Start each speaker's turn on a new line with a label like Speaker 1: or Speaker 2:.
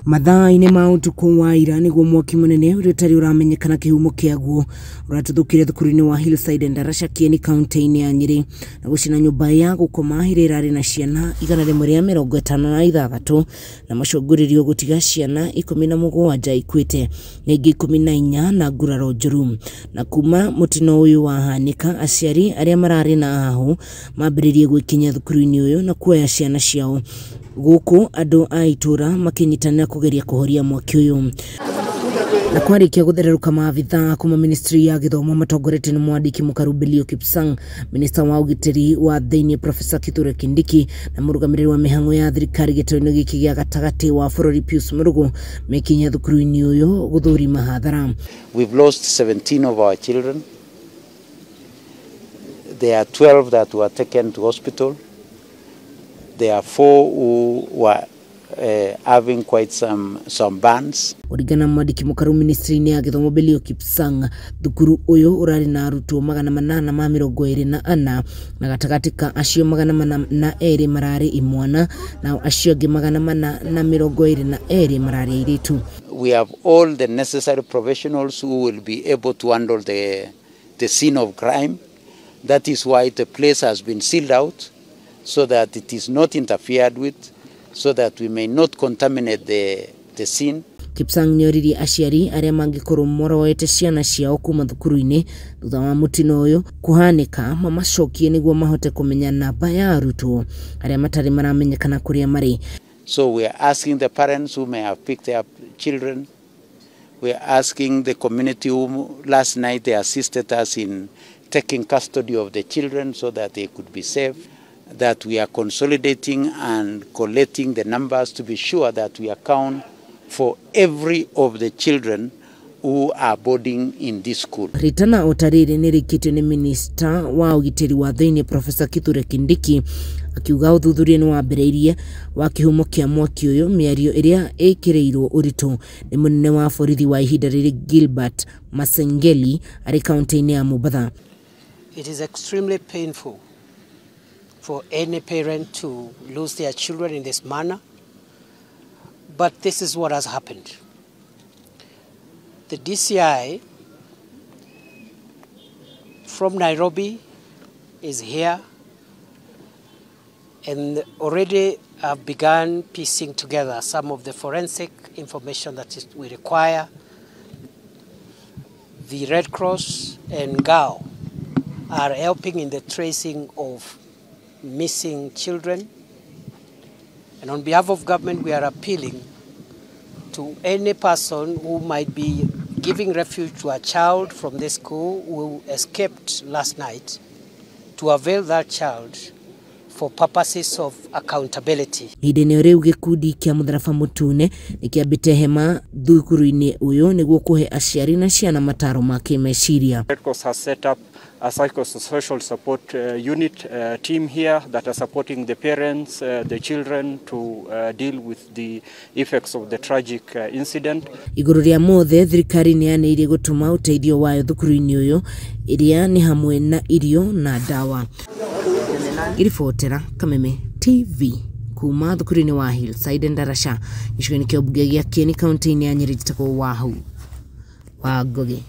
Speaker 1: Mathaa-inĩ ma ũtukũ wa ira nĩguo mwaki mũnene ũrĩa ũtarĩ ũramenyekana kĩhumo kĩaguo ũratuthũkire thukuru-inĩ wa HILLSIDE ENDARASHA KIENI kaunti-inĩ ya Nyeri na gũcina nyũmba ya gũkoma ĩrĩa ĩrarĩ na ciana 156 na macũngĩrĩrio gũtiga ciana 17 ikuĩte na ingĩ 14 na nguraro njũru. Na kuma mutino ũyũ wahanĩka, aciari arĩa mararĩ na hahu mambĩrĩrie gwĩkinyia thukuru-inĩ ũyũ na kuoya ciana ciao. Gũkũ andũ a itũra makinyitanĩra kũgeria kũhoria mwaki ũyũ. Na kwarĩkia gũthererũka maabitha kuma ministry ya gĩthomo matongoretio nĩ mwandĩki mũkaru Belio Kipsang, minista wa ũgitĩri wa thĩinĩ Professor Kithure Kindiki na mũrũgamĩrĩri wa mĩhang'o ya thirikari gĩtaro-inĩ gĩkĩ gĩa gatagatĩ wa bũrũri Pius Mũrũgũ mekinyia thukuru-inĩ ũyũ gũthũrima hathara.
Speaker 2: We've lost 17 of our children. There are 12 that were taken to hospital. There are 4 who were having quite some burns.
Speaker 1: Origana mwandĩki mũkaru ministry-inĩ ya gĩthomo Belio Kipsang, thukuru ũyũ ũrarĩ na arutwo 824 na gatagatĩ ka acio 402 mararĩ imwana na acio angĩ 422 mararĩ airĩtu.
Speaker 2: We have all the necessary professionals who will be able to handle the scene of crime. That is why the place has been sealed out, so that it is not interfered with, so that we may not contaminate the scene.
Speaker 1: Kipsang nĩoririe aciari arĩa mangĩkorwo maroete ciana ciao kuma thukuru-inĩ thutha wa mutino ũyũ kũhanĩka mamacokie nĩguo mahote kũmenya namba ya arutwo arĩa matarĩ maramenyekana kũrĩa marĩ.
Speaker 2: So we are asking the parents who may have picked up children. We are asking the community who last night they assisted us in taking custody of the children so that they could be safe, that we are consolidating and collecting the numbers to be sure that we account for every of the children who are boarding in this school.
Speaker 1: Ritana otarire nĩrĩkĩtio nĩ minister wa ũgitĩri wa thĩinĩ Professor Kithure Kindiki akiuga ũthuthuria nĩ wambĩrĩirie wa kĩhumo kĩa mwaki ũyũ, mĩario ĩrĩa ĩkĩrĩirwo ũritũ nĩ mũnene wa borithi wa ihinda rĩrĩ Gilbert Masengeli arĩ kaunti-inĩ ya Mombasa.
Speaker 3: It is extremely painful for any parent to lose their children in this manner, but this is what has happened. The DCI from Nairobi is here and already have begun piecing together some of the forensic information that we require. The Red Cross and GAO are helping in the tracing of missing children. And on behalf of government, we are appealing to any person who might be giving refuge to a child from this school who escaped last night to avail that child for purposes of accountability.
Speaker 1: Hĩndĩ-inĩ rĩu gĩkundi kĩa mũtharaba mũtune nĩkĩambĩte hema thukuru-inĩ ũyũ nĩguo kũhe aciari na ciana mataro ma kĩmeciria.
Speaker 4: Red Cross has set up a psychosocial support unit team here that are supporting the parents, the children to deal with the effects of the tragic incident.
Speaker 1: Igũrũ rĩa mothe, thirikari nĩyanĩire gũtũma ũteithio wayo thukuru-inĩ ũyũ iria nĩ hamwe na irio na dawa. Iribotera Kameme TV kuma thukuru-inĩ wa HILLSIDE ENDARASHA gĩcigo-inĩ kĩa ũmbunge gĩa KIENI kaunti-inĩ ya Nyeri, njĩtagwo Wahu wa Ngoge.